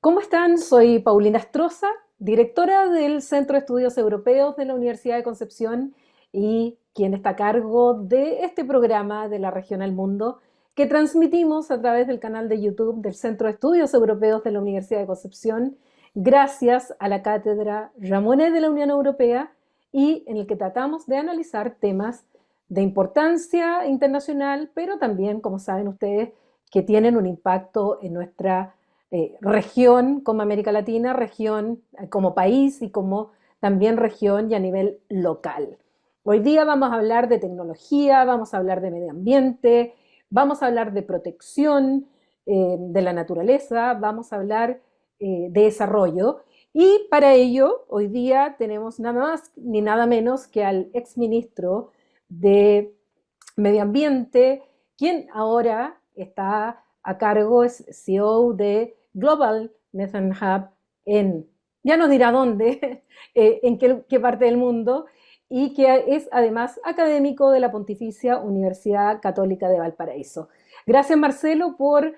¿Cómo están? Soy Paulina Astroza, directora del Centro de Estudios Europeos de la Universidad de Concepción y quien está a cargo de este programa de la región al mundo que transmitimos a través del canal de YouTube del Centro de Estudios Europeos de la Universidad de Concepción, gracias a la cátedra Ramonet de la Unión Europea y en el que tratamos de analizar temas de importancia internacional, pero también, como saben ustedes, que tienen un impacto en nuestra región como América Latina, región como país y como también región y a nivel local. Hoy día vamos a hablar de tecnología, vamos a hablar de medio ambiente, vamos a hablar de protección de la naturaleza, vamos a hablar de desarrollo. Y para ello, hoy día tenemos nada más ni nada menos que al exministro de Medio Ambiente, quien ahora está a cargo, es CEO de Global Methane Hub en, ya nos dirá dónde, en qué parte del mundo, y que es además académico de la Pontificia Universidad Católica de Valparaíso. Gracias, Marcelo, por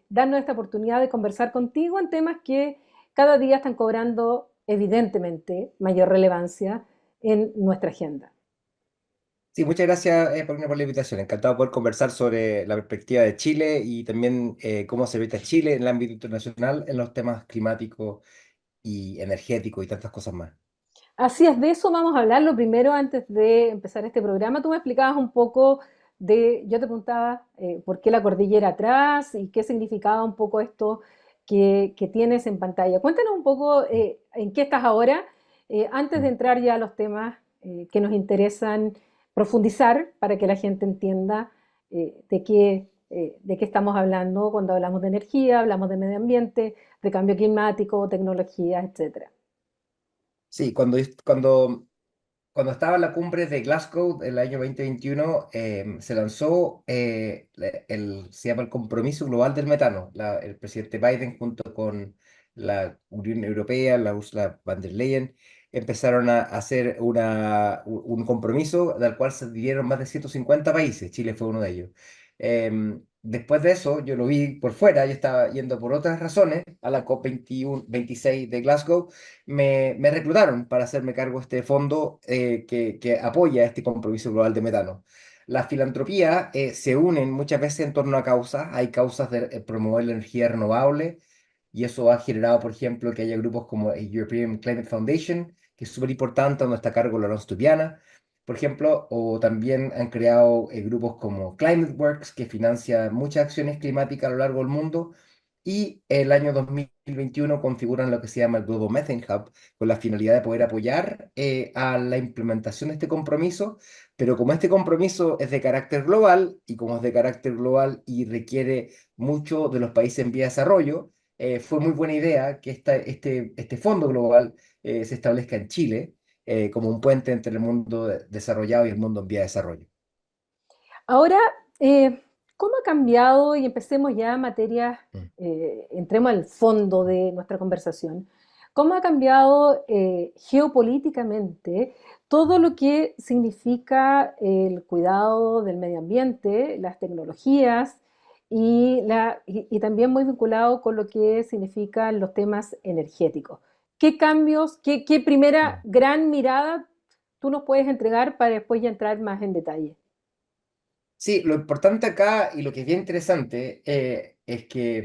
darnos esta oportunidad de conversar contigo en temas que cada día están cobrando evidentemente mayor relevancia en nuestra agenda. Sí, muchas gracias, Paulina, por la invitación. Encantado de poder conversar sobre la perspectiva de Chile y también cómo se ve a Chile en el ámbito internacional en los temas climáticos y energéticos y tantas cosas más. Así es, de eso vamos a hablar. Lo primero, antes de empezar este programa, tú me explicabas un poco yo te preguntaba por qué la cordillera atrás y qué significaba un poco esto que tienes en pantalla. Cuéntanos un poco en qué estás ahora, antes de Mm. entrar ya a los temas que nos interesan profundizar para que la gente entienda de qué estamos hablando cuando hablamos de energía, hablamos de medio ambiente, de cambio climático, tecnologías, etcétera. Sí, cuando estaba en la cumbre de Glasgow el año 2021, se lanzó se llama el Compromiso Global del Metano. El presidente Biden junto con la Unión Europea, la Ursula von der Leyen, empezaron a hacer un compromiso del cual se adhirieron más de 150 países. Chile fue uno de ellos. Después de eso, yo lo vi por fuera, yo estaba yendo por otras razones a la COP 26 de Glasgow. Me reclutaron para hacerme cargo de este fondo que apoya este compromiso global de metano. Las filantropías se unen muchas veces en torno a causas. Hay causas de promover la energía renovable y eso ha generado, por ejemplo, que haya grupos como el European Climate Foundation, que es súper importante, donde está a cargo Laurence Tubiana, por ejemplo, o también han creado grupos como Climate Works, que financia muchas acciones climáticas a lo largo del mundo, y el año 2021 configuran lo que se llama el Global Methane Hub, con la finalidad de poder apoyar a la implementación de este compromiso, pero como este compromiso es de carácter global, y como es de carácter global y requiere mucho de los países en vía de desarrollo, fue muy buena idea que este fondo global se establezca en Chile como un puente entre el mundo desarrollado y el mundo en vía de desarrollo. Ahora, ¿cómo ha cambiado? Y empecemos ya en materias, Mm. entremos al fondo de nuestra conversación. ¿Cómo ha cambiado geopolíticamente todo lo que significa el cuidado del medio ambiente, las tecnologías y también muy vinculado con lo que significan los temas energéticos? ¿Qué cambios, qué primera Mm. gran mirada tú nos puedes entregar para después ya entrar más en detalle? Sí, lo importante acá y lo que es bien interesante es que,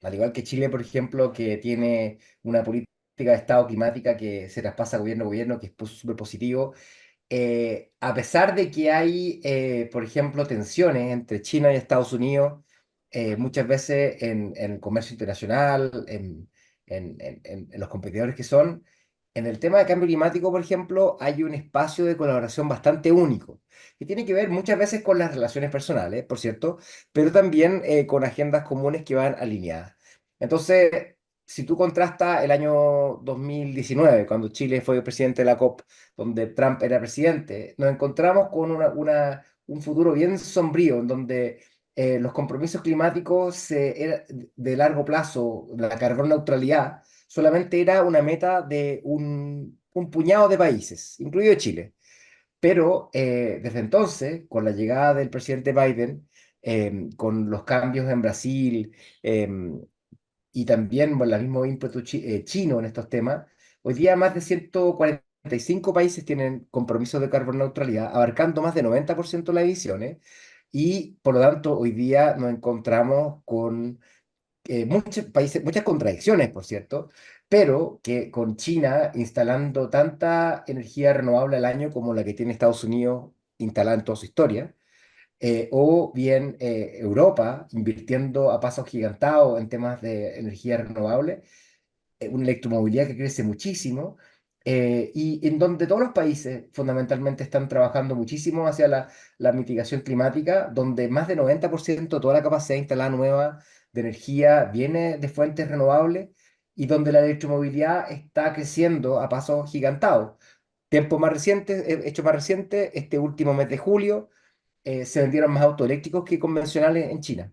al igual que Chile, por ejemplo, que tiene una política de Estado climática que se traspasa gobierno a gobierno, que es súper positivo, a pesar de que hay, por ejemplo, tensiones entre China y Estados Unidos, muchas veces en el comercio internacional, en los competidores que son, en el tema de cambio climático, por ejemplo, hay un espacio de colaboración bastante único, que tiene que ver muchas veces con las relaciones personales, por cierto, pero también con agendas comunes que van alineadas. Entonces, si tú contrastas el año 2019, cuando Chile fue presidente de la COP, donde Trump era presidente, nos encontramos con un futuro bien sombrío, en donde los compromisos climáticos de largo plazo, la carbón neutralidad, solamente era una meta de un puñado de países, incluido Chile. Pero desde entonces, con la llegada del presidente Biden, con los cambios en Brasil, y también bueno, el mismo ímpetu chino en estos temas, hoy día más de 145 países tienen compromisos de carbono neutralidad, abarcando más de 90% de las emisiones, y por lo tanto hoy día nos encontramos con muchos países, muchas contradicciones, por cierto, pero que con China instalando tanta energía renovable al año como la que tiene Estados Unidos instalada en toda su historia, o bien Europa invirtiendo a pasos gigantados en temas de energía renovable, una electromovilidad que crece muchísimo, y en donde todos los países fundamentalmente están trabajando muchísimo hacia la mitigación climática, donde más de 90% de toda la capacidad instalada nueva de energía viene de fuentes renovables y donde la electromovilidad está creciendo a pasos gigantados. Tiempo más reciente, hecho más reciente, este último mes de julio, se vendieron más autos eléctricos que convencionales en China.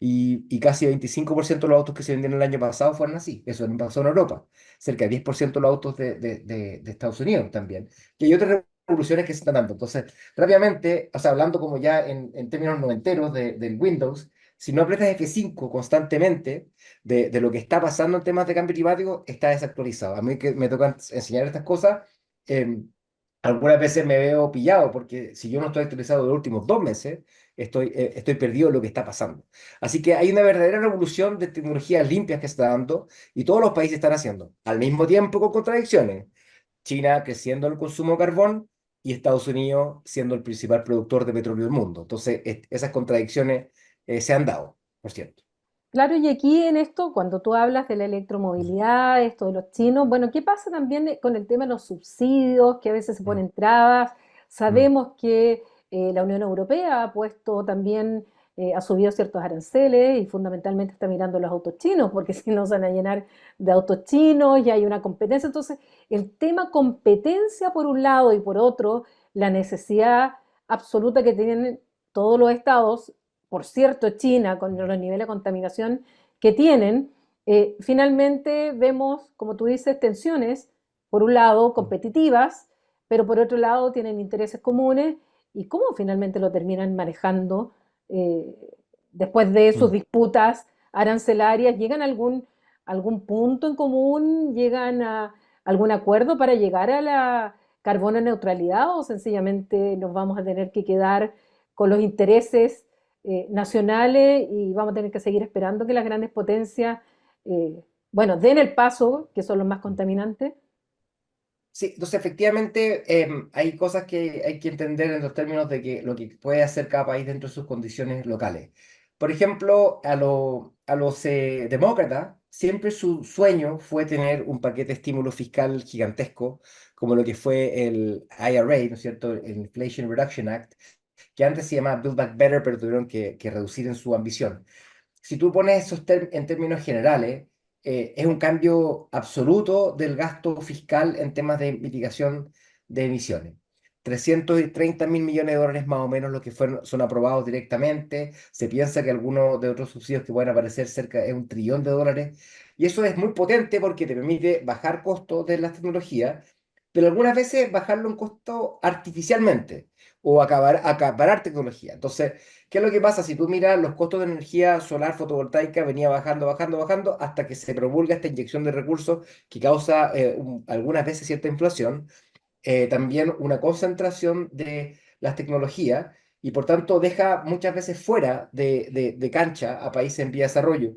Y casi 25% de los autos que se vendieron el año pasado fueron así. Eso no pasó en Europa. Cerca de 10% de los autos de Estados Unidos también. Y hay otras revoluciones que se están dando. Entonces, rápidamente, o sea, hablando como ya en términos noventeros del Windows, si no aprietas F5 constantemente de lo que está pasando en temas de cambio climático, está desactualizado. A mí que me toca enseñar estas cosas, em, algunas veces me veo pillado porque si yo no estoy actualizado los últimos 2 meses, estoy perdido en lo que está pasando. Así que hay una verdadera revolución de tecnologías limpias que se está dando y todos los países están haciendo, al mismo tiempo con contradicciones. China creciendo el consumo de carbón y Estados Unidos siendo el principal productor de petróleo del mundo. Entonces, esas contradicciones se han dado, por cierto. Claro, y aquí en esto, cuando tú hablas de la electromovilidad, esto de los chinos, bueno, ¿qué pasa también con el tema de los subsidios, que a veces se Mm, ponen trabas? mm, Sabemos que la Unión Europea ha puesto también, ha subido ciertos aranceles y fundamentalmente está mirando los autos chinos, porque si no se van a llenar de autos chinos y hay una competencia. Entonces, el tema competencia por un lado y por otro, la necesidad absoluta que tienen todos los estados, por cierto, China, con los niveles de contaminación que tienen, finalmente vemos, como tú dices, tensiones, por un lado, mm, competitivas, pero por otro lado tienen intereses comunes y cómo finalmente lo terminan manejando eh, después de sus mm. disputas arancelarias, llegan a algún punto en común, llegan a algún acuerdo para llegar a la carbono neutralidad o sencillamente nos vamos a tener que quedar con los intereses nacionales y vamos a tener que seguir esperando que las grandes potencias, bueno, den el paso, que son los más contaminantes. Sí, entonces efectivamente hay cosas que hay que entender en los términos de que lo que puede hacer cada país dentro de sus condiciones locales. Por ejemplo, a los demócratas, siempre su sueño fue tener un paquete de estímulo fiscal gigantesco, como lo que fue el IRA, ¿no es cierto? El Inflation Reduction Act, que antes se llamaba Build Back Better, pero tuvieron que reducir en su ambición. Si tú pones esos en términos generales, es un cambio absoluto del gasto fiscal en temas de mitigación de emisiones. 330.000 millones de dólares más o menos los que son aprobados directamente. Se piensa que algunos de otros subsidios que pueden aparecer cerca de 1 trillón de dólares. Y eso es muy potente porque te permite bajar costos de las tecnologías, pero algunas veces bajarlo en costo artificialmente o acaparar tecnología. Entonces, ¿qué es lo que pasa? Si tú miras los costos de energía solar fotovoltaica, venía bajando, bajando, bajando, hasta que se promulga esta inyección de recursos que causa algunas veces cierta inflación, también una concentración de las tecnologías y por tanto deja muchas veces fuera de cancha a países en vía de desarrollo.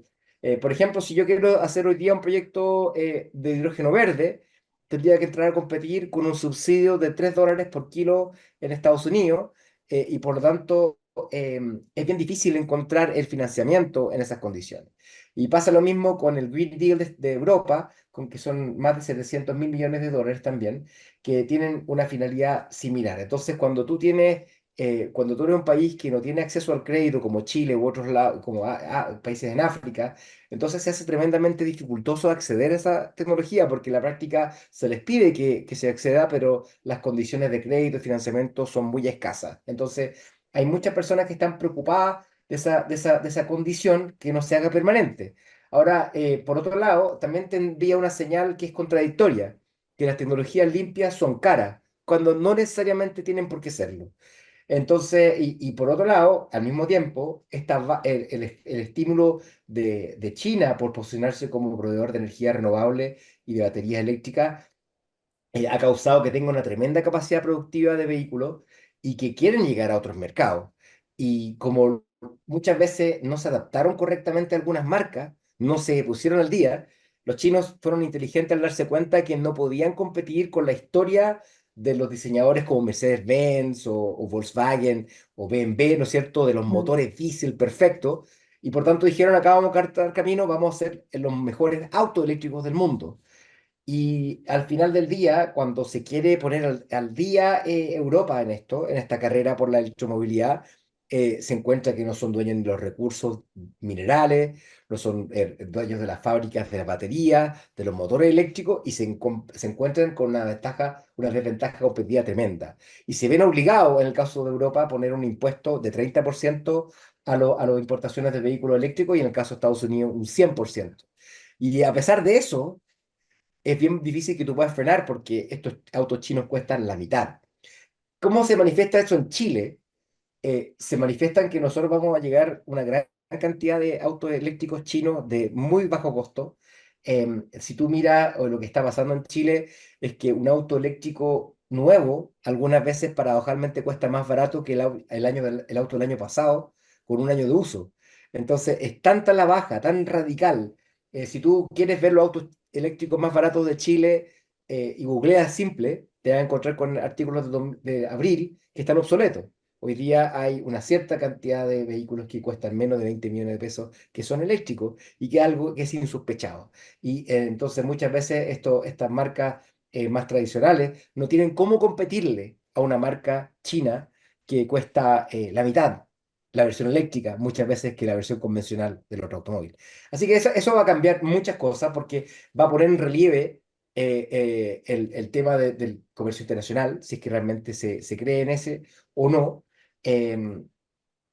Por ejemplo, si yo quiero hacer hoy día un proyecto de hidrógeno verde, tendría que entrar a competir con un subsidio de $3 por kilo en Estados Unidos, y por lo tanto es bien difícil encontrar el financiamiento en esas condiciones. Y pasa lo mismo con el Green Deal de Europa, con que son más de 700.000 millones de dólares también, que tienen una finalidad similar. Entonces, cuando tú eres un país que no tiene acceso al crédito, como Chile u otros lados, como países en África, entonces se hace tremendamente dificultoso acceder a esa tecnología, porque en la práctica se les pide que se acceda, pero las condiciones de crédito y financiamiento son muy escasas. Entonces, hay muchas personas que están preocupadas de esa condición que no se haga permanente. Ahora, por otro lado, también tendría una señal que es contradictoria, que las tecnologías limpias son caras, cuando no necesariamente tienen por qué serlo. Entonces, y por otro lado, al mismo tiempo, el estímulo de China por posicionarse como proveedor de energía renovable y de baterías eléctricas ha causado que tenga una tremenda capacidad productiva de vehículos y que quieren llegar a otros mercados. Y como muchas veces no se adaptaron correctamente a algunas marcas, no se pusieron al día, los chinos fueron inteligentes al darse cuenta que no podían competir con la historia de los diseñadores como Mercedes-Benz o Volkswagen o BMW, ¿no es cierto?, de los Mm. motores diésel perfectos. Y por tanto dijeron, acá vamos a cartar camino, vamos a ser los mejores autos eléctricos del mundo. Y al final del día, cuando se quiere poner al día Europa en esto, en esta carrera por la electromovilidad, se encuentra que no son dueños de los recursos minerales, no son dueños de las fábricas de las baterías, de los motores eléctricos, y se encuentran con una desventaja competitiva tremenda. Y se ven obligados, en el caso de Europa, a poner un impuesto de 30% a las importaciones de vehículos eléctricos y en el caso de Estados Unidos un 100%. Y a pesar de eso, es bien difícil que tú puedas frenar porque estos autos chinos cuestan la mitad. ¿Cómo se manifiesta eso en Chile? Se manifiestan que nosotros vamos a llegar a una gran cantidad de autos eléctricos chinos de muy bajo costo. Si tú miras lo que está pasando en Chile, es que un auto eléctrico nuevo, algunas veces paradojalmente cuesta más barato que el auto del año pasado, con un año de uso. Entonces, es tanta la baja, tan radical. Si tú quieres ver los autos eléctricos más baratos de Chile y googleas simple, te vas a encontrar con artículos de abril que están obsoletos. Hoy día hay una cierta cantidad de vehículos que cuestan menos de 20 millones de pesos que son eléctricos y que es algo que es insospechado. Y entonces muchas veces estas marcas más tradicionales no tienen cómo competirle a una marca china que cuesta la mitad, la versión eléctrica, muchas veces que la versión convencional del otro automóvil. Así que eso va a cambiar muchas cosas porque va a poner en relieve el tema del comercio internacional, si es que realmente se cree en ese o no. Em,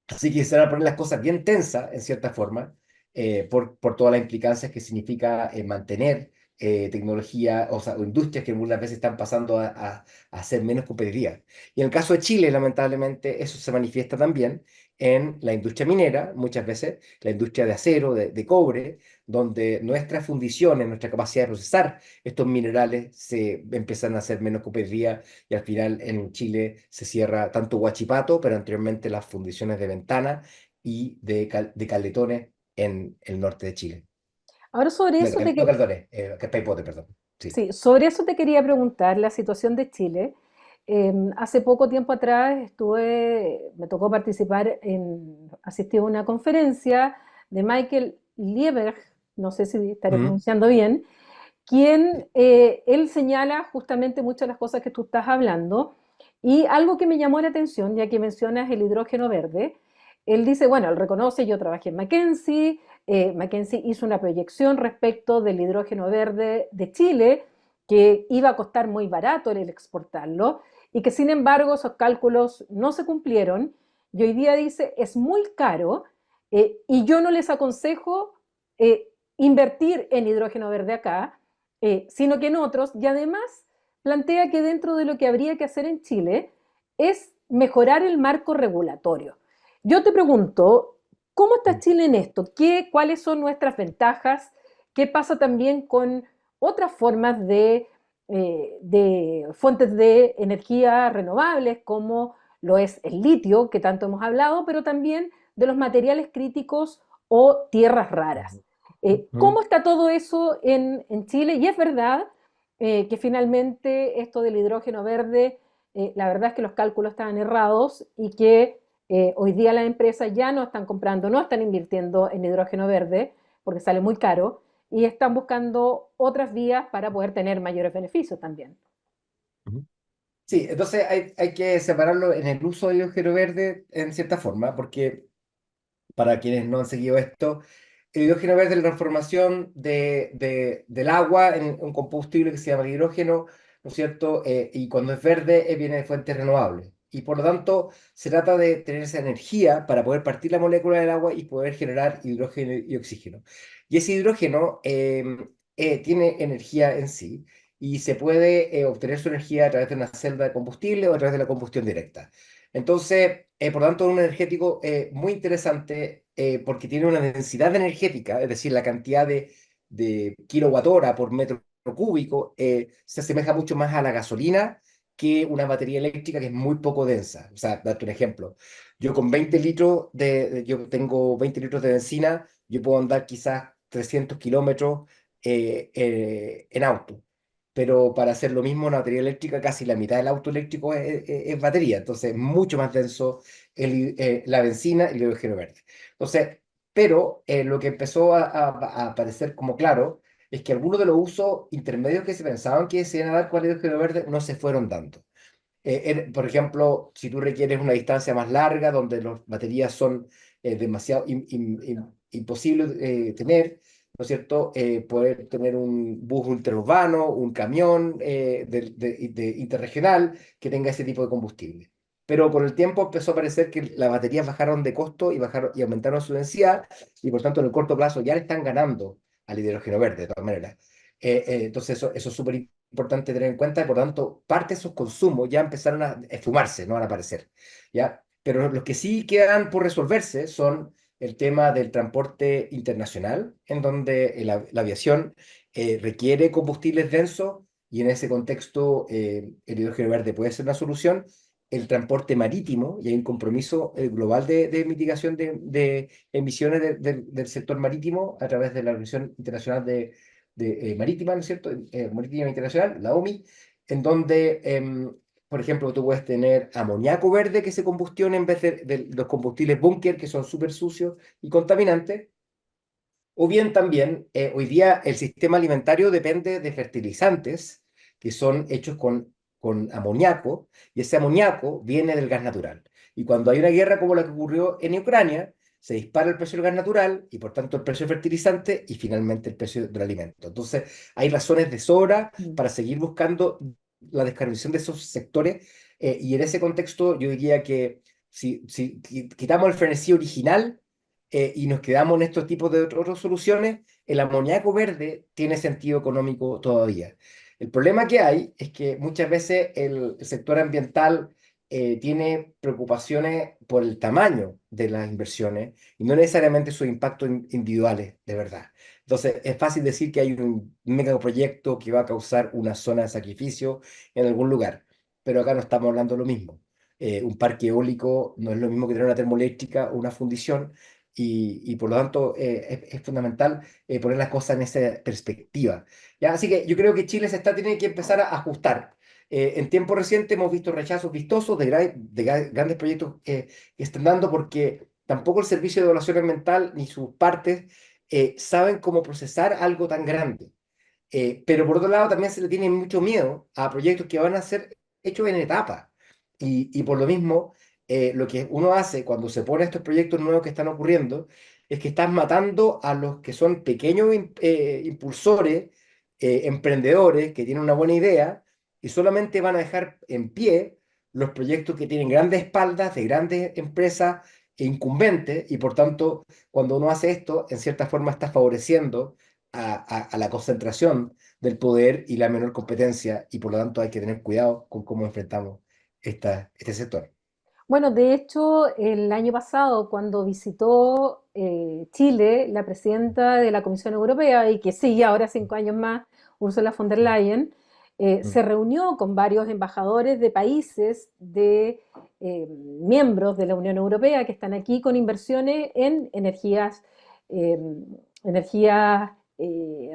Así que se van a poner las cosas bien tensas, en cierta forma, por todas las implicancias que significa mantener tecnología, o sea, o industrias que muchas veces están pasando a ser menos competitivas. Y en el caso de Chile, lamentablemente, eso se manifiesta también en la industria minera, muchas veces, la industria de acero, de cobre, donde nuestras fundiciones, nuestra capacidad de procesar estos minerales se empiezan a ser menos competitivas y al final en Chile se cierra tanto Huachipato, pero anteriormente las fundiciones de Ventana y de Caletones en el norte de Chile. Ahora sobre No, eso No Caletones, Paipote, perdón. Sí. sí, sobre eso te quería preguntar, la situación de Chile. Hace poco tiempo atrás me tocó participar asistí a una conferencia de Michael Lieberg, no sé si estaré Ujú, pronunciando bien, él señala justamente muchas de las cosas que tú estás hablando y algo que me llamó la atención, ya que mencionas el hidrógeno verde, él dice, bueno, él reconoce, yo trabajé en McKinsey, McKinsey hizo una proyección respecto del hidrógeno verde de Chile, que iba a costar muy barato el exportarlo y que sin embargo esos cálculos no se cumplieron y hoy día dice es muy caro y yo no les aconsejo invertir en hidrógeno verde acá, sino que en otros, y además plantea que dentro de lo que habría que hacer en Chile es mejorar el marco regulatorio. Yo te pregunto, ¿cómo está Chile en esto? ¿Cuáles son nuestras ventajas? ¿Qué pasa también con otras formas de fuentes de energía renovables, como lo es el litio, que tanto hemos hablado, pero también de los materiales críticos o tierras raras? ¿Cómo ujú, está todo eso en Chile? Y es verdad que finalmente esto del hidrógeno verde, la verdad es que los cálculos estaban errados y que hoy día las empresas ya no están comprando, no están invirtiendo en hidrógeno verde porque sale muy caro y están buscando otras vías para poder tener mayores beneficios también. ujú. Sí, entonces hay que separarlo en el uso del hidrógeno verde en cierta forma, porque para quienes no han seguido esto, el hidrógeno verde es la transformación del agua en un combustible que se llama el hidrógeno, ¿no es cierto? Y cuando es verde, viene de fuentes renovables. Y por lo tanto, se trata de tener esa energía para poder partir la molécula del agua y poder generar hidrógeno y oxígeno. Y ese hidrógeno tiene energía en sí y se puede obtener su energía a través de una celda de combustible o a través de la combustión directa. Entonces, por lo tanto, es un energético muy interesante porque tiene una densidad energética, es decir, la cantidad de kilowatt hora por metro cúbico se asemeja mucho más a la gasolina que una batería eléctrica que es muy poco densa. O sea, darte un ejemplo. Yo con 20 litros yo tengo 20 litros de benzina, yo puedo andar quizás 300 kilómetros en auto. Pero para hacer lo mismo, una batería eléctrica, casi la mitad del auto eléctrico es batería, entonces es mucho más denso la benzina y el hidrógeno verde. Entonces, pero lo que empezó a aparecer como claro es que algunos de los usos intermedios que se pensaban que se iban a dar con el hidrógeno verde no se fueron dando. Por ejemplo, si tú requieres una distancia más larga, donde las baterías son demasiado imposibles tener, ¿no es cierto? Poder tener un bus interurbano, un camión interregional que tenga ese tipo de combustible. Pero con el tiempo empezó a parecer que las baterías bajaron de costo y aumentaron su densidad, y por tanto en el corto plazo ya le están ganando al hidrógeno verde, de todas maneras. Entonces eso es súper importante tener en cuenta, y por lo tanto, parte de esos consumos ya empezaron a esfumarse, no van a aparecer, ¿ya? Pero los que sí quedan por resolverse son el tema del transporte internacional, en donde la aviación requiere combustibles densos, y en ese contexto el hidrógeno verde puede ser una solución. El transporte marítimo, y hay un compromiso global de mitigación de emisiones del sector marítimo a través de la Organización Internacional Marítima, ¿no es cierto? Marítima Internacional, la OMI, en donde, por ejemplo, tú puedes tener amoníaco verde que se combustiona en vez de los combustibles búnker, que son súper sucios y contaminantes. O bien también, hoy día el sistema alimentario depende de fertilizantes que son hechos con amoníaco, y ese amoníaco viene del gas natural. Y cuando hay una guerra como la que ocurrió en Ucrania, se dispara el precio del gas natural y por tanto el precio del fertilizante y finalmente el precio del alimento. Entonces, hay razones de sobra Mm. para seguir buscando la descarbonización de esos sectores, y en ese contexto yo diría que si quitamos el frenesí original y nos quedamos en estos tipos de otras soluciones, el amoníaco verde tiene sentido económico todavía. El problema que hay es que muchas veces el sector ambiental tiene preocupaciones por el tamaño de las inversiones y no necesariamente sus impactos individuales, de verdad. Entonces, es fácil decir que hay un megaproyecto que va a causar una zona de sacrificio en algún lugar, pero acá no estamos hablando de lo mismo. Un parque eólico no es lo mismo que tener una termoeléctrica o una fundición, y por lo tanto es fundamental poner las cosas en esa perspectiva. ¿Ya? Así que yo creo que Chile tiene que empezar a ajustar. En tiempo reciente hemos visto rechazos vistosos de grandes proyectos que están dando, porque tampoco el Servicio de Evaluación Ambiental ni sus partes saben cómo procesar algo tan grande. Pero por otro lado también se le tiene mucho miedo a proyectos que van a ser hechos en etapas. Y por lo mismo, lo que uno hace cuando se pone a estos proyectos nuevos que están ocurriendo es que estás matando a los que son pequeños impulsores, emprendedores que tienen una buena idea, y solamente van a dejar en pie los proyectos que tienen grandes espaldas de grandes empresas e incumbentes, y por tanto, cuando uno hace esto, en cierta forma está favoreciendo a la concentración del poder y la menor competencia, y por lo tanto hay que tener cuidado con cómo enfrentamos este sector. Bueno, de hecho, el año pasado, cuando visitó Chile la presidenta de la Comisión Europea, y que sigue ahora 5 años más, Ursula von der Leyen, Mm. se reunió con varios embajadores de países de miembros de la Unión Europea que están aquí con inversiones en eh, energías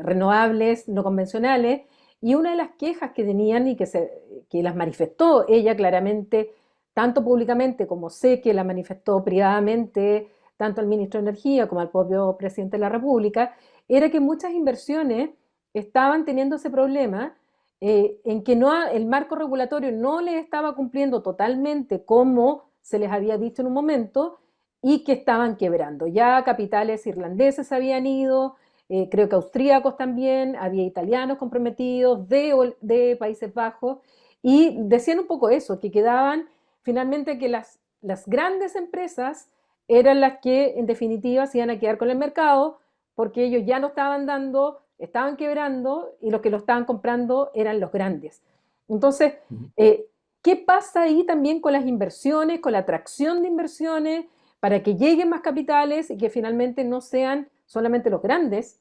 renovables, no convencionales, y una de las quejas que tenían y que las manifestó ella claramente tanto públicamente como sé que la manifestó privadamente tanto al ministro de Energía como al propio presidente de la República, era que muchas inversiones estaban teniendo ese problema en que el marco regulatorio no les estaba cumpliendo totalmente como se les había dicho en un momento, y que estaban quebrando. Ya capitales irlandeses habían ido, creo que austríacos también, había italianos comprometidos de Países Bajos, y decían un poco eso, que quedaban finalmente que las grandes empresas eran las que en definitiva se iban a quedar con el mercado, porque ellos ya no estaban dando, estaban quebrando, y los que lo estaban comprando eran los grandes. Entonces, Ujú. eh, ¿Qué pasa ahí también con las inversiones, con la atracción de inversiones, para que lleguen más capitales y que finalmente no sean solamente los grandes?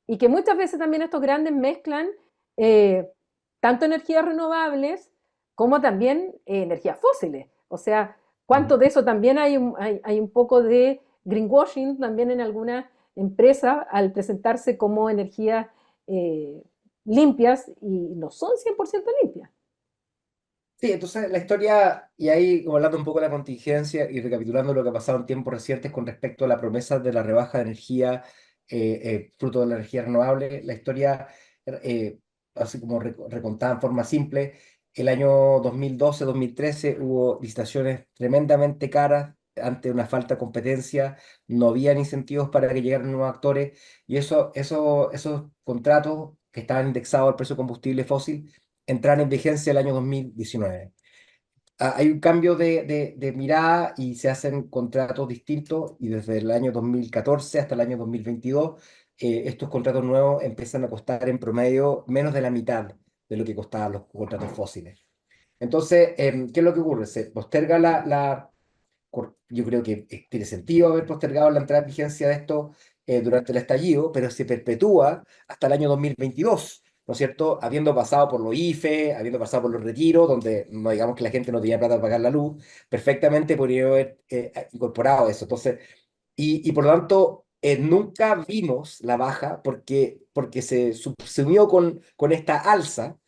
Y que muchas veces también estos grandes mezclan eh, tanto energías renovables como también energías fósiles. O sea, ¿cuánto Ujú. de eso también hay un poco de greenwashing también en algunas empresas al presentarse como energías eh, limpias y no son 100% limpias? Sí, entonces la historia, y ahí como hablando un poco de la contingencia y recapitulando lo que ha pasado en tiempos recientes con respecto a la promesa de la rebaja de energía, fruto de la energía renovable, la historia, eh, así como recontada en forma simple, el año 2012-2013 hubo licitaciones tremendamente caras ante una falta de competencia, no habían incentivos para que llegaran nuevos actores, y esos contratos que estaban indexados al precio de combustible fósil entrar en vigencia el año 2019. Hay un cambio de mirada y se hacen contratos distintos y desde el año 2014 hasta el año 2022 estos contratos nuevos empiezan a costar en promedio menos de la mitad de lo que costaban los contratos fósiles. Entonces, ¿qué es lo que ocurre? Se posterga yo creo que tiene sentido haber postergado la entrada en vigencia de esto durante el estallido, pero se perpetúa hasta el año 2022, ¿no es cierto? Habiendo pasado por los IFE, habiendo pasado por los retiros, donde no digamos que la gente no tenía plata para pagar la luz, perfectamente podría haber incorporado eso. Entonces, y por lo tanto, nunca vimos la baja porque se subsumió con esta alza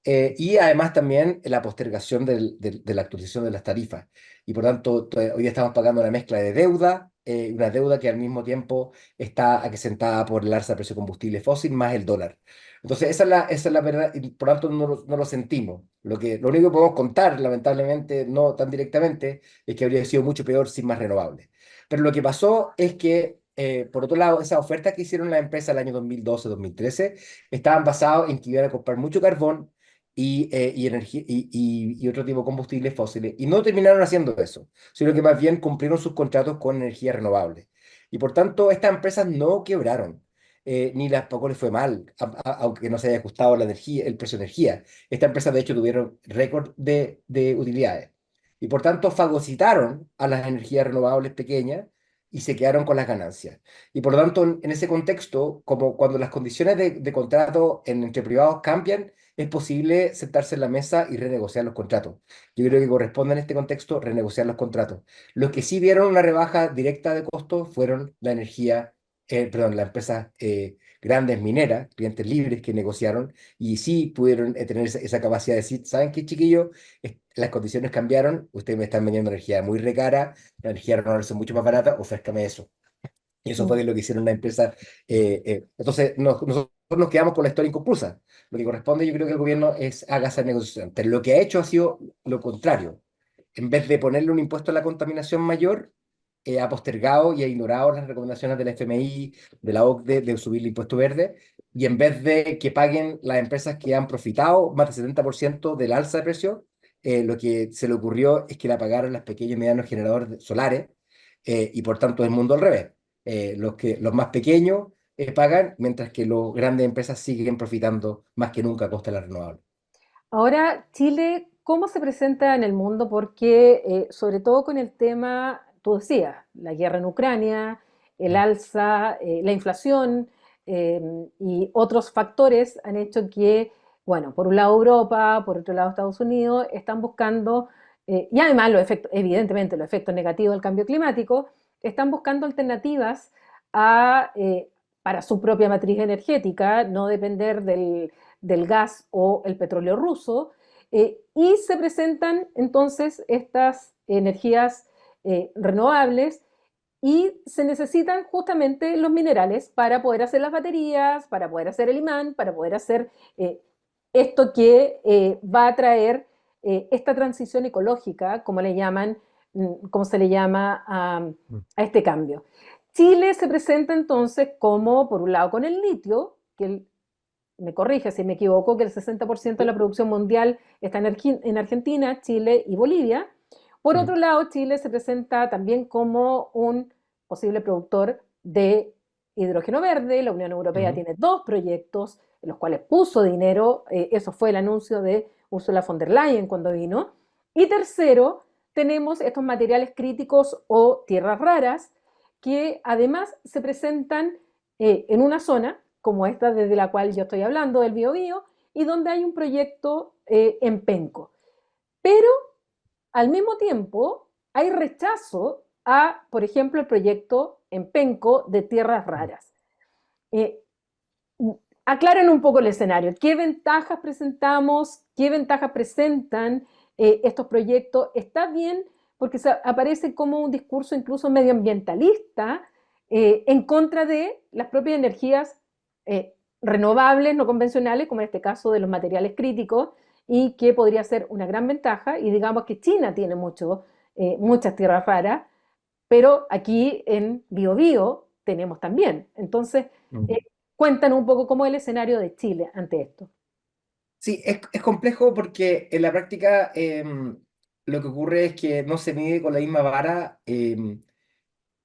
y además también la postergación de la actualización de las tarifas. Y por tanto, hoy día estamos pagando una mezcla de deuda, una deuda que al mismo tiempo está acrecentada por el alza del precio de combustible fósil más el dólar. Entonces, esa es la verdad, y por tanto no lo sentimos. Lo único que podemos contar, lamentablemente, no tan directamente, es que habría sido mucho peor sin más renovables. Pero lo que pasó es que, por otro lado, esas ofertas que hicieron las empresas el año 2012-2013 estaban basadas en que iban a comprar mucho carbón y otro tipo de combustibles fósiles. Y no terminaron haciendo eso, sino que más bien cumplieron sus contratos con energía renovable. Y por tanto, estas empresas no quebraron, ni las poco les fue mal, aunque no se haya ajustado la energía, el precio de energía. Estas empresas, de hecho, tuvieron récord de utilidades. Y por tanto, fagocitaron a las energías renovables pequeñas y se quedaron con las ganancias. Y por lo tanto, en ese contexto, como cuando las condiciones de contrato entre privados cambian, es posible sentarse en la mesa y renegociar los contratos. Yo creo que corresponde en este contexto renegociar los contratos. Los que sí vieron una rebaja directa de costos fueron la energía, perdón, las empresas grandes mineras, clientes libres que negociaron y sí pudieron tener esa capacidad de decir, ¿saben qué, chiquillos? Las condiciones cambiaron, ustedes me están vendiendo energía muy recara, la energía renovable es mucho más barata, ofrézcame eso. Y eso Mm. fue lo que hicieron las empresas. Entonces, nosotros nos quedamos con la historia inconclusa. Lo que corresponde, yo creo que el gobierno es haga esa negociación. Pero lo que ha hecho ha sido lo contrario. En vez de ponerle un impuesto a la contaminación mayor, ha postergado y ha ignorado las recomendaciones del FMI, de la OCDE, de subir el impuesto verde. Y en vez de que paguen las empresas que han profitado más del 70% del alza de precio, lo que se le ocurrió es que la pagaron las pequeños y medianos generadores solares, y por tanto es el mundo al revés. Los más pequeños pagan, mientras que las grandes empresas siguen profitando más que nunca a costa de la renovable. Ahora, Chile, ¿cómo se presenta en el mundo? Porque, sobre todo con el tema, tú decías, la guerra en Ucrania, el Mm. alza, la inflación eh, y otros factores han hecho que, bueno, por un lado Europa, por otro lado Estados Unidos, están buscando, y además los efectos, evidentemente los efectos negativos del cambio climático, están buscando alternativas a, para su propia matriz energética, no depender del gas o el petróleo ruso, y se presentan entonces estas energías renovables y se necesitan justamente los minerales para poder hacer las baterías, para poder hacer el imán, para poder hacer eh, esto que va a traer esta transición ecológica, como le llaman, como se le llama Mm. a este cambio. Chile se presenta entonces como, por un lado, con el litio, que me corrige si me equivoco, que el 60% de la Sí. producción mundial está en Argentina, Chile y Bolivia. Por Mm. otro lado, Chile se presenta también como un posible productor de hidrógeno verde. La Unión Europea Ujú. tiene dos proyectos en los cuales puso dinero. Eso fue el anuncio de Ursula von der Leyen cuando vino. Y tercero, tenemos estos materiales críticos o tierras raras que además se presentan en una zona como esta desde la cual yo estoy hablando, del Biobío, y donde hay un proyecto en Penco. Pero al mismo tiempo hay rechazo a, por ejemplo, el proyecto en Penco de tierras raras. Eh, Aclaren un poco el escenario. ¿Qué ventajas presentamos? ¿Qué ventajas presentan estos proyectos? ¿Está bien? Porque se aparece como un discurso incluso medioambientalista en contra de las propias energías renovables, no convencionales, como en este caso de los materiales críticos, y que podría ser una gran ventaja. Y digamos que China tiene muchas tierras raras, pero aquí en Biobío tenemos también. Entonces, eh, Mm. cuéntanos un poco cómo es el escenario de Chile ante esto. Sí, es complejo porque en la práctica lo que ocurre es que no se mide con la misma vara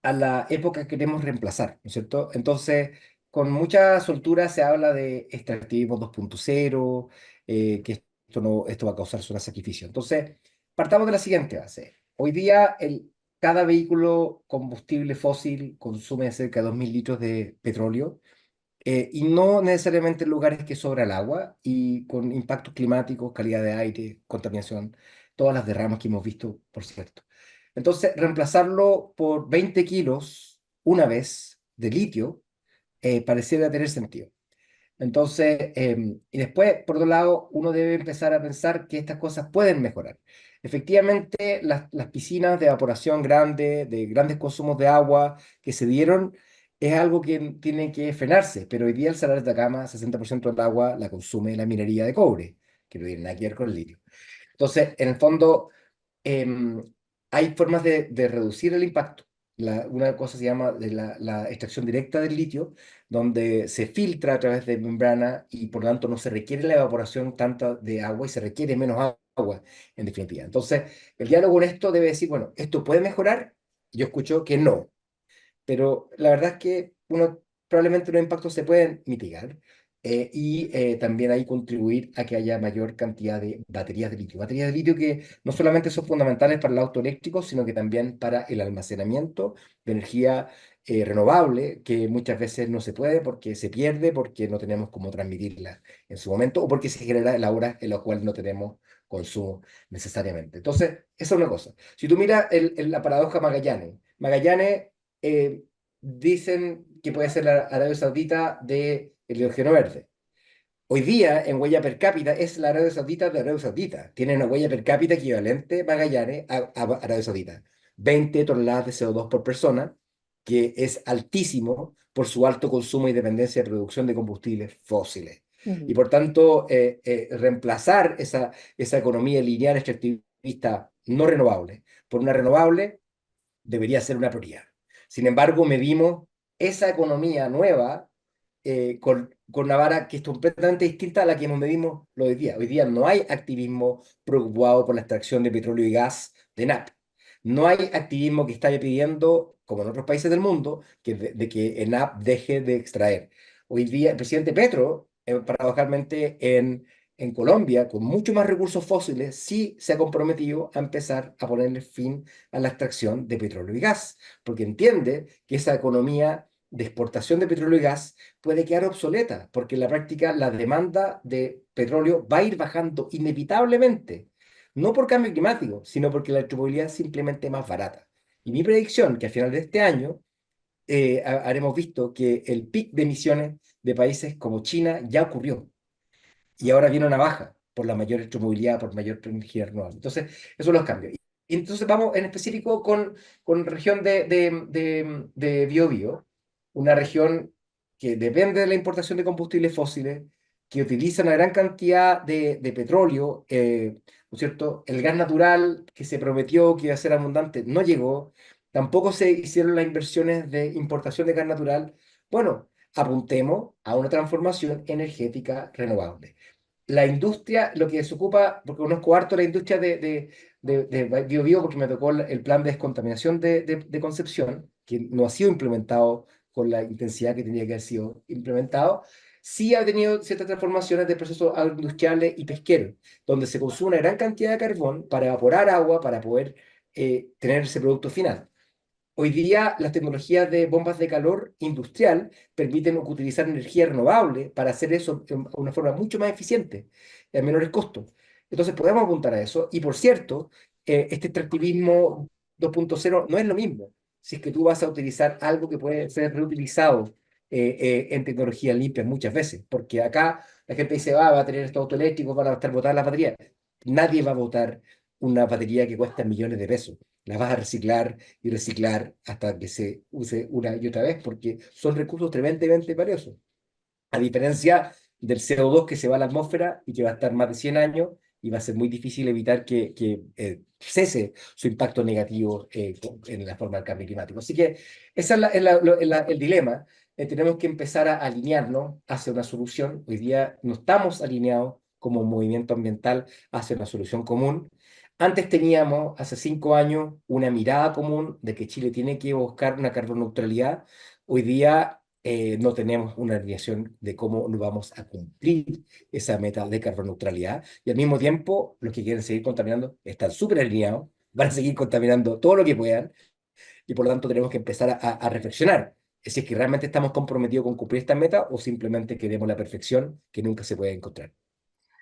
a la época que queremos reemplazar, ¿no es cierto? Entonces, con mucha soltura se habla de extractivismo 2.0, que esto va a causar un sacrificio. Entonces, partamos de la siguiente base. Hoy día, cada vehículo combustible fósil consume cerca de 2.000 litros de petróleo y no necesariamente en lugares que sobra el agua y con impactos climáticos, calidad de aire, contaminación, todas las derramas que hemos visto, por cierto. Entonces, reemplazarlo por 20 kilos una vez de litio pareciera tener sentido. Entonces, y después, por otro lado, uno debe empezar a pensar que estas cosas pueden mejorar. Efectivamente, las piscinas de evaporación grande, de grandes consumos de agua que se dieron, es algo que tiene que frenarse, pero hoy día el Salar de Atacama, 60% del agua la consume la minería de cobre, que no tiene nada que ver con el litio. Entonces, en el fondo, em, hay formas de reducir el impacto. Una cosa se llama la extracción directa del litio, donde se filtra a través de membrana y por lo tanto no se requiere la evaporación tanta de agua y se requiere menos agua, en definitiva. Entonces, el diálogo en esto debe decir, bueno, ¿esto puede mejorar? Yo escucho que no, pero la verdad es que probablemente los impactos se pueden mitigar y también ahí contribuir a que haya mayor cantidad de baterías de litio. Baterías de litio que no solamente son fundamentales para el auto eléctrico, sino que también para el almacenamiento de energía renovable, que muchas veces no se puede porque se pierde, porque no tenemos cómo transmitirla en su momento o porque se genera en la hora en la cual no tenemos consumo necesariamente. Entonces, esa es una cosa. Si tú miras la paradoja Magallanes, Magallanes dicen que puede ser la Arabia Saudita del hidrógeno verde. Hoy día, en huella per cápita, es la Arabia Saudita de Arabia Saudita. Tiene una huella per cápita equivalente, Magallanes, a Arabia Saudita. 20 toneladas de CO2 por persona, que es altísimo por su alto consumo y dependencia de producción de combustibles fósiles. Y Ujú. por tanto, reemplazar esa economía lineal extractivista no renovable por una renovable debería ser una prioridad. Sin embargo, medimos esa economía nueva con una vara que es completamente distinta a la que medimos hoy día. Hoy día no hay activismo preocupado por la extracción de petróleo y gas de ENAP. No hay activismo que está pidiendo, como en otros países del mundo, de que ENAP deje de extraer. Hoy día el presidente Petro, paradojalmente en Colombia, con mucho más recursos fósiles, sí se ha comprometido a empezar a ponerle fin a la extracción de petróleo y gas, porque entiende que esa economía de exportación de petróleo y gas puede quedar obsoleta, porque en la práctica la demanda de petróleo va a ir bajando inevitablemente, no por cambio climático, sino porque la electromovilidad es simplemente más barata. Y mi predicción, que a final de este año haremos visto que el pic de emisiones de países como China ya ocurrió y ahora viene una baja por la mayor electromovilidad, por mayor energía renovable. Entonces, esos son los cambios. Y entonces vamos en específico con región de Biobío, una región que depende de la importación de combustibles fósiles, que utiliza una gran cantidad de petróleo, ¿no es cierto? El gas natural que se prometió que iba a ser abundante no llegó, tampoco se hicieron las inversiones de importación de gas natural. Bueno, apuntemos a una transformación energética renovable. La industria, lo que se ocupa, porque conozco harto la industria de Bio porque me tocó el plan de descontaminación de Concepción, que no ha sido implementado con la intensidad que tenía que haber sido implementado. sí ha tenido ciertas transformaciones de procesos agroindustriales y pesqueros, donde se consume una gran cantidad de carbón para evaporar agua para poder tener ese producto final. Hoy día las tecnologías de bombas de calor industrial permiten utilizar energía renovable para hacer eso de una forma mucho más eficiente y a menores costos. Entonces podemos apuntar a eso. Y por cierto, este extractivismo 2.0 no es lo mismo. Si es que tú vas a utilizar algo que puede ser reutilizado en tecnologías limpias muchas veces, porque acá la gente dice, va a tener estos autos eléctricos, van a estar botadas las baterías. Nadie va a botar una batería que cuesta millones de pesos. La vas a reciclar y reciclar hasta que se use una y otra vez, porque son recursos tremendamente valiosos. A diferencia del CO2 que se va a la atmósfera y que va a estar más de 100 años y va a ser muy difícil evitar que cese su impacto negativo en la forma del cambio climático. Así que ese el dilema. Tenemos que empezar a alinearnos hacia una solución. Hoy día no estamos alineados como movimiento ambiental hacia una solución común. Antes teníamos, hace 5 años, una mirada común de que Chile tiene que buscar una carboneutralidad. Hoy día no tenemos una alineación de cómo nos vamos a cumplir esa meta de carboneutralidad. Y al mismo tiempo, los que quieren seguir contaminando están súper alineados, van a seguir contaminando todo lo que puedan. Y por lo tanto tenemos que empezar a reflexionar si es que realmente estamos comprometidos con cumplir esta meta o simplemente queremos la perfección que nunca se puede encontrar.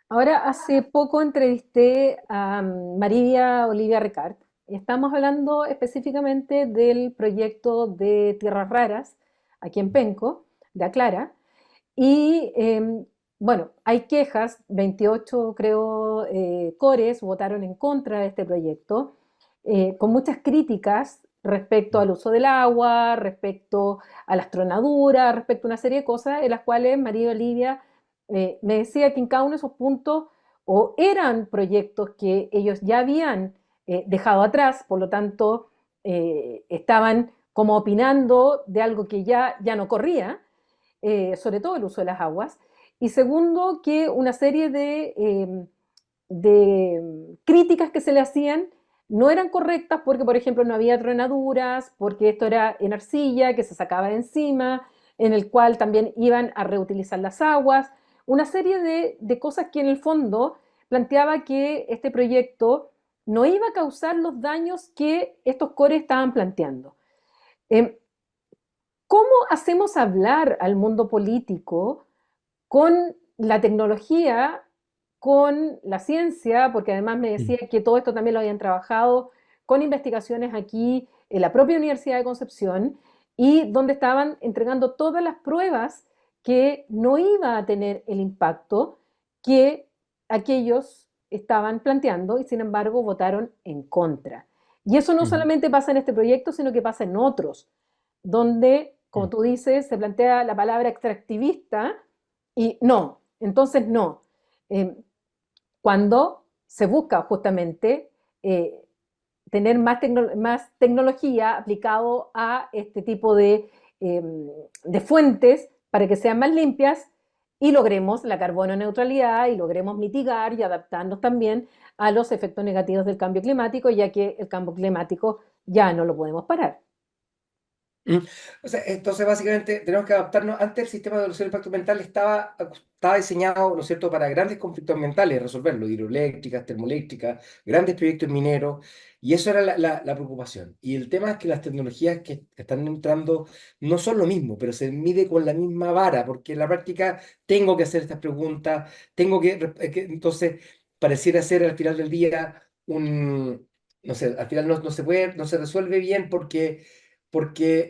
Ahora, hace poco entrevisté a María Olivia Ricard y estamos hablando específicamente del proyecto de Tierras Raras aquí en Penco, de Aclara. Y bueno, hay quejas, 28 creo cores votaron en contra de este proyecto, con muchas críticas respecto al uso del agua, respecto a las tronaduras, respecto a una serie de cosas en las cuales María Olivia me decía que en cada uno de esos puntos o eran proyectos que ellos ya habían dejado atrás, por lo tanto estaban como opinando de algo que ya no corría, sobre todo el uso de las aguas. Y segundo, que una serie de críticas que se le hacían no eran correctas porque, por ejemplo, no había tronaduras, porque esto era en arcilla que se sacaba de encima, en el cual también iban a reutilizar las aguas, una serie de cosas que en el fondo planteaba que este proyecto no iba a causar los daños que estos cores estaban planteando. Eh, ¿Cómo hacemos hablar al mundo político con la tecnología, con la ciencia? Porque además me decía que todo esto también lo habían trabajado con investigaciones aquí en la propia Universidad de Concepción y donde estaban entregando todas las pruebas que no iba a tener el impacto que aquellos estaban planteando y sin embargo votaron en contra. Y eso no Ujú, solamente pasa en este proyecto, sino que pasa en otros, donde, como ujú, tú dices, se plantea la palabra extractivista y no, entonces no. Eh, Cuando se busca justamente eh, tener más tecnología aplicado a este tipo eh, de fuentes para que sean más limpias y logremos la carbono neutralidad y logremos mitigar y adaptarnos también a los efectos negativos del cambio climático, ya que el cambio climático ya no lo podemos parar. ujú. O sea, entonces básicamente tenemos que adaptarnos. Antes el sistema de evaluación de impacto ambiental estaba diseñado, ¿no es cierto?, para grandes conflictos ambientales, resolverlo, hidroeléctricas, termoeléctricas, grandes proyectos mineros, y eso era la preocupación. Y el tema es que las tecnologías que están entrando no son lo mismo, pero se mide con la misma vara, porque en la práctica tengo que hacer estas preguntas, entonces pareciera ser al final del día no sé, al final no se puede, no se resuelve bien porque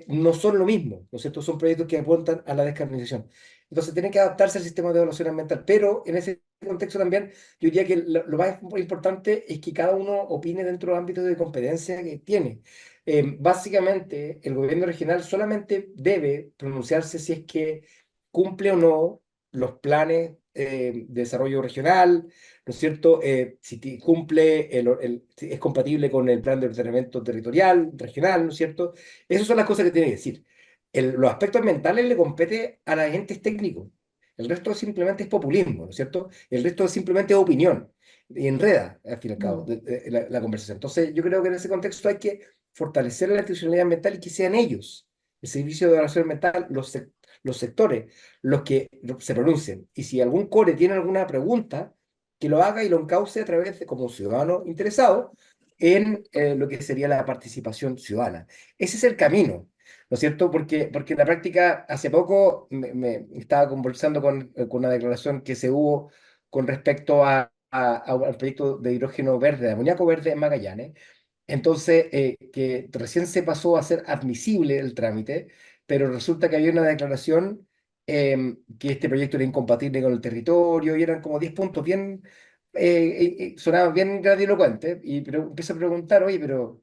no son lo mismo, ¿no es cierto? Son proyectos que apuntan a la descarbonización. Entonces tienen que adaptarse al sistema de evaluación ambiental, pero en ese contexto también yo diría que lo más importante es que cada uno opine dentro de los ámbitos de competencia que tiene. Básicamente, el gobierno regional solamente debe pronunciarse si es que cumple o no los planes de desarrollo regional, ¿no es cierto? Si cumple, si es compatible con el plan de ordenamiento territorial, regional, ¿no es cierto? Esas son las cosas que tiene que decir. Los aspectos ambientales le compete a los agentes técnicos. El resto simplemente es populismo, ¿no es cierto? El resto simplemente es opinión. Y enreda, al fin y al cabo, Mm. la conversación. Entonces, yo creo que en ese contexto hay que fortalecer la institucionalidad ambiental y que sean ellos, el servicio de evaluación ambiental, los sectores los que se pronuncien. Y si algún core tiene alguna pregunta, que lo haga y lo encauce a través de, como ciudadano interesado, en lo que sería la participación ciudadana. Ese es el camino, ¿no es cierto? Porque en la práctica, hace poco me estaba conversando con una declaración que se hubo con respecto al proyecto de hidrógeno verde, de amoníaco verde en Magallanes. Entonces, que recién se pasó a ser admisible el trámite, pero resulta que había una declaración que este proyecto era incompatible con el territorio y eran como 10 puntos bien, sonaban bien grandilocuentes. Y pero, empiezo a preguntar, oye, pero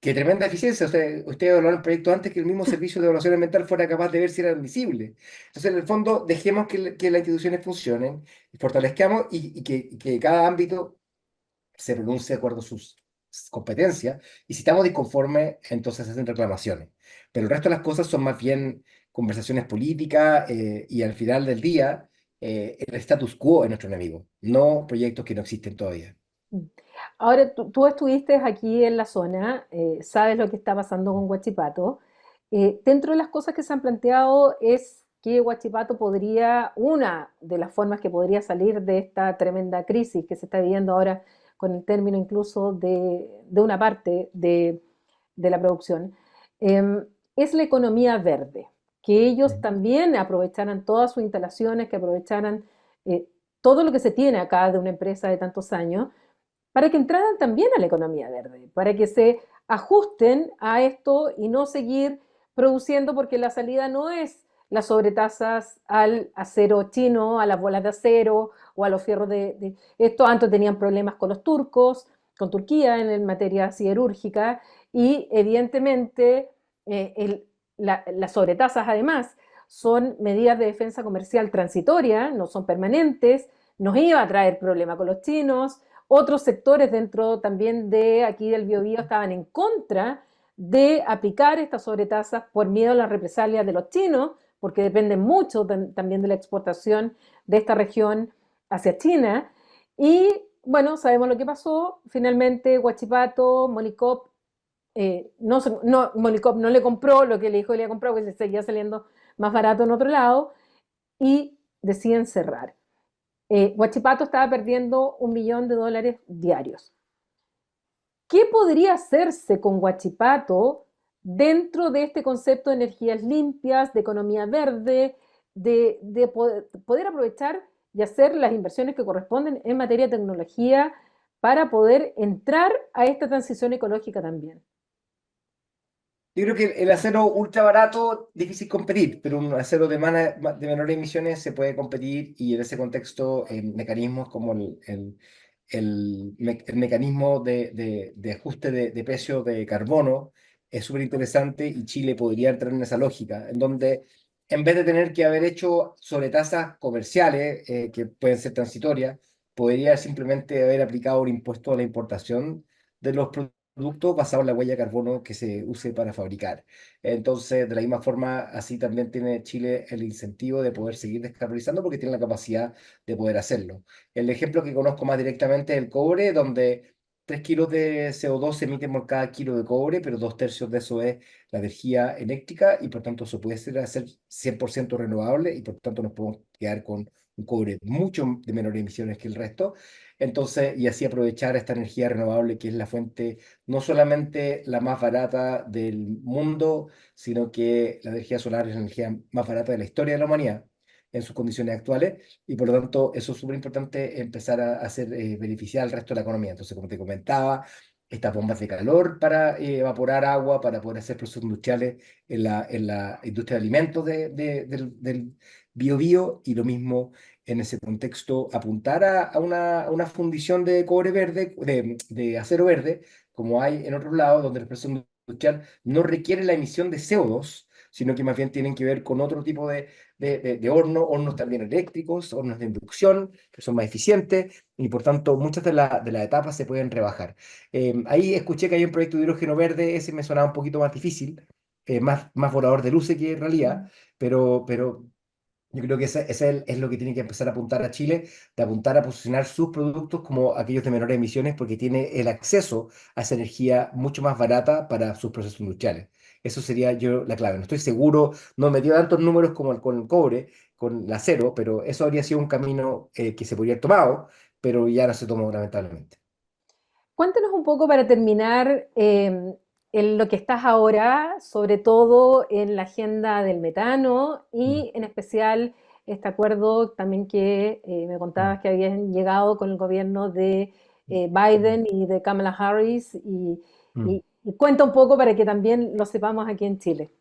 qué tremenda eficiencia. Ustedes evaluaron el proyecto antes que el mismo servicio de evaluación ambiental fuera capaz de ver si era admisible. Entonces, en el fondo, dejemos que las instituciones funcionen, fortalezcamos y que cada ámbito se pronuncie de acuerdo a sus competencias, y si estamos disconformes, entonces se hacen reclamaciones. Pero el resto de las cosas son más bien conversaciones políticas, y al final del día, el status quo es nuestro enemigo, no proyectos que no existen todavía. Ahora, tú estuviste aquí en la zona, sabes lo que está pasando con Huachipato. Dentro de las cosas que se han planteado es que Huachipato podría, una de las formas que podría salir de esta tremenda crisis que se está viviendo ahora con el término incluso de una parte de la producción, es la economía verde, que ellos Mm. también aprovecharan todas sus instalaciones, que aprovecharan eh, todo lo que se tiene acá de una empresa de tantos años para que entraran también a la economía verde, para que se ajusten a esto y no seguir produciendo, porque la salida no es las sobretasas al acero chino, a las bolas de acero o a los fierros esto. Antes tenían problemas con los turcos, con Turquía en materia siderúrgica, y evidentemente las sobretasas además son medidas de defensa comercial transitoria, no son permanentes, nos iba a traer problemas con los chinos. Otros sectores dentro también de aquí del Biobío estaban en contra de aplicar estas sobretasas por miedo a las represalias de los chinos, porque dependen mucho también de la exportación de esta región hacia China. Y bueno, sabemos lo que pasó. Finalmente, Huachipato, Molicop, Molicop no le compró lo que le dijo que le iba a comprar, porque le seguía saliendo más barato en otro lado, y deciden cerrar. Huachipato estaba perdiendo $1 millón diarios. ¿Qué podría hacerse con Huachipato dentro de este concepto de energías limpias, de economía verde, de poder aprovechar y hacer las inversiones que corresponden en materia de tecnología para poder entrar a esta transición ecológica también? Yo creo que el acero ultra barato, difícil competir, pero un acero de menores emisiones se puede competir, y en ese contexto, mecanismos como el mecanismo de ajuste de precio de carbono es súper interesante, y Chile podría entrar en esa lógica, en donde en vez de tener que haber hecho sobretasas comerciales, que pueden ser transitorias, podría simplemente haber aplicado un impuesto a la importación de los producto basado en la huella de carbono que se use para fabricar. Entonces, de la misma forma, así también tiene Chile el incentivo de poder seguir descarbonizando, porque tiene la capacidad de poder hacerlo. El ejemplo que conozco más directamente es el cobre, donde 3 kilos de CO2 se emiten por cada kilo de cobre, pero 2/3 de eso es la energía eléctrica, y por tanto eso puede ser 100% renovable, y por tanto nos podemos quedar con un cobre mucho de menores emisiones que el resto. Entonces, y así aprovechar esta energía renovable, que es la fuente no solamente la más barata del mundo, sino que la energía solar es la energía más barata de la historia de la humanidad en sus condiciones actuales, y por lo tanto eso es súper importante empezar a hacer beneficiar al resto de la economía. Entonces, como te comentaba, estas bombas de calor para evaporar agua, para poder hacer procesos industriales en la industria de alimentos del biobío, y lo mismo en ese contexto, apuntar a una fundición de cobre verde, de acero verde, como hay en otros lados, donde el proceso industrial no requiere la emisión de CO2, sino que más bien tienen que ver con otro tipo de hornos también eléctricos, hornos de inducción, que son más eficientes, y por tanto muchas de las etapas se pueden rebajar. Ahí escuché que hay un proyecto de hidrógeno verde, ese me sonaba un poquito más difícil, más volador de luces que en realidad, pero yo creo que ese es lo que tiene que empezar a apuntar a Chile, de apuntar a posicionar sus productos como aquellos de menores emisiones, porque tiene el acceso a esa energía mucho más barata para sus procesos industriales. Eso sería yo la clave. No estoy seguro, no me dio tantos números como con el cobre, con el acero, pero eso habría sido un camino que se podría haber tomado, pero ya no se tomó lamentablemente. Cuéntanos un poco para terminar en lo que estás ahora, sobre todo en la agenda del metano Mm, y en especial este acuerdo también que me mm, contabas que habían llegado con el gobierno de mm, Biden y de Kamala Harris mm. y cuenta un poco para que también lo sepamos aquí en Chile.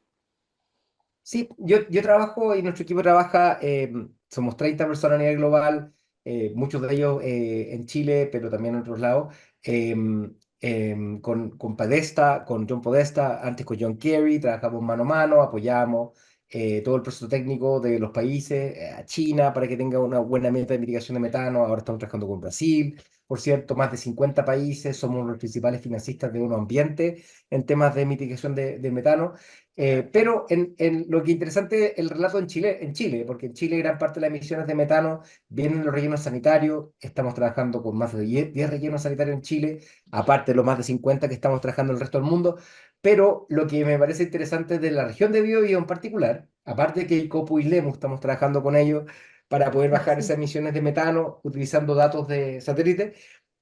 Sí, yo trabajo y nuestro equipo trabaja, somos 30 personas a nivel global, muchos de ellos en Chile, pero también en otros lados, con Podesta, con John Podesta, antes con John Kerry, trabajamos mano a mano, apoyamos todo el proceso técnico de los países, a China para que tenga una buena meta de mitigación de metano, ahora estamos trabajando con Brasil, por cierto, más de 50 países, somos los principales financistas de un ambiente en temas de mitigación de metano. Pero en lo que es interesante el relato en Chile, porque en Chile gran parte de las emisiones de metano vienen de los rellenos sanitarios. Estamos trabajando con más de 10 rellenos sanitarios en Chile, aparte de los más de 50 que estamos trabajando en el resto del mundo. Pero lo que me parece interesante de la región de Biobío en particular, aparte de que Copu y Lemu estamos trabajando con ellos para poder bajar esas Sí. emisiones de metano utilizando datos de satélite,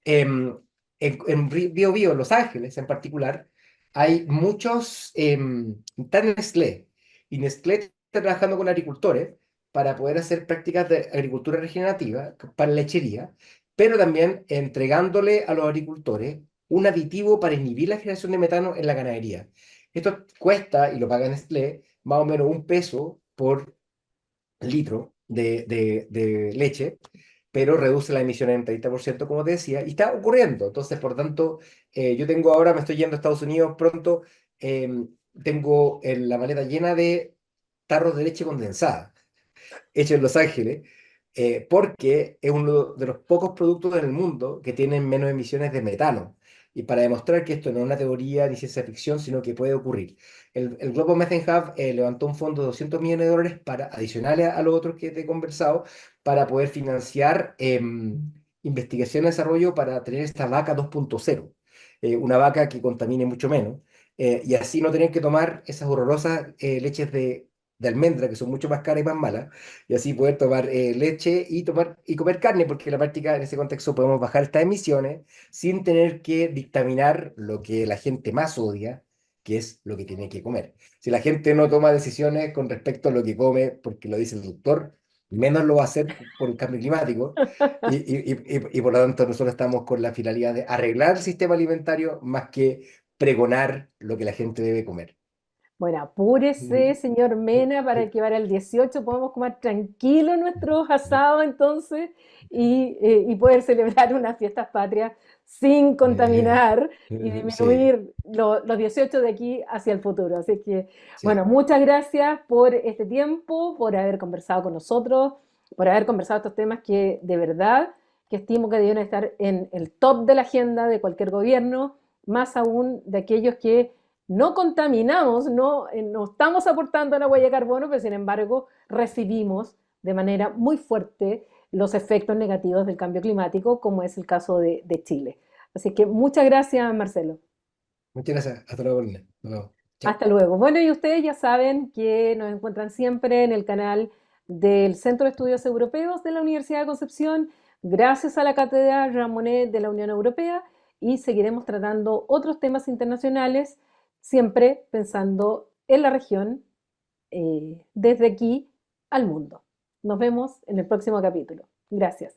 em, en Biobío, Los Ángeles en particular hay muchos, está Nestlé, y Nestlé está trabajando con agricultores para poder hacer prácticas de agricultura regenerativa para lechería, pero también entregándole a los agricultores un aditivo para inhibir la generación de metano en la ganadería. Esto cuesta, y lo paga Nestlé, más o menos 1 peso por litro de leche, pero reduce la emisión en 30%, como te decía, y está ocurriendo. Entonces, por tanto, yo tengo ahora, me estoy yendo a Estados Unidos pronto, tengo en la maleta llena de tarros de leche condensada hecho en Los Ángeles, porque es uno de los pocos productos en el mundo que tienen menos emisiones de metano. Y para demostrar que esto no es una teoría ni ciencia ficción, sino que puede ocurrir. El Global Methane Hub levantó un fondo de $200 millones para, adicionales a los otros que te he conversado, para poder financiar investigación y desarrollo para tener esta vaca 2.0, una vaca que contamine mucho menos, y así no tener que tomar esas horrorosas leches de almendra, que son mucho más caras y más malas, y así poder tomar leche y tomar y comer carne, porque en la práctica en ese contexto podemos bajar estas emisiones sin tener que dictaminar lo que la gente más odia, que es lo que tiene que comer. Si la gente no toma decisiones con respecto a lo que come, porque lo dice el doctor, menos lo va a hacer por el cambio climático, y por lo tanto nosotros estamos con la finalidad de arreglar el sistema alimentario más que pregonar lo que la gente debe comer. Bueno, apúrese, señor Mena, para que para el 18 podamos comer tranquilo nuestros asados entonces y poder celebrar unas fiestas patrias sin contaminar y Sí, disminuir los 18 de aquí hacia el futuro. Así que, bueno, sí. muchas gracias por este tiempo, por haber conversado con nosotros, por haber conversado estos temas que de verdad que estimo que deben estar en el top de la agenda de cualquier gobierno, más aún de aquellos que no contaminamos, no estamos aportando a la huella de carbono, pero sin embargo recibimos de manera muy fuerte los efectos negativos del cambio climático, como es el caso de Chile. Así que muchas gracias, Marcelo. Muchas gracias. Hasta luego, Lina. Hasta luego. Chao. Hasta luego. Bueno, y ustedes ya saben que nos encuentran siempre en el canal del Centro de Estudios Europeos de la Universidad de Concepción, gracias a la Cátedra Ramonet de la Unión Europea, y seguiremos tratando otros temas internacionales, siempre pensando en la región, desde aquí al mundo. Nos vemos en el próximo capítulo. Gracias.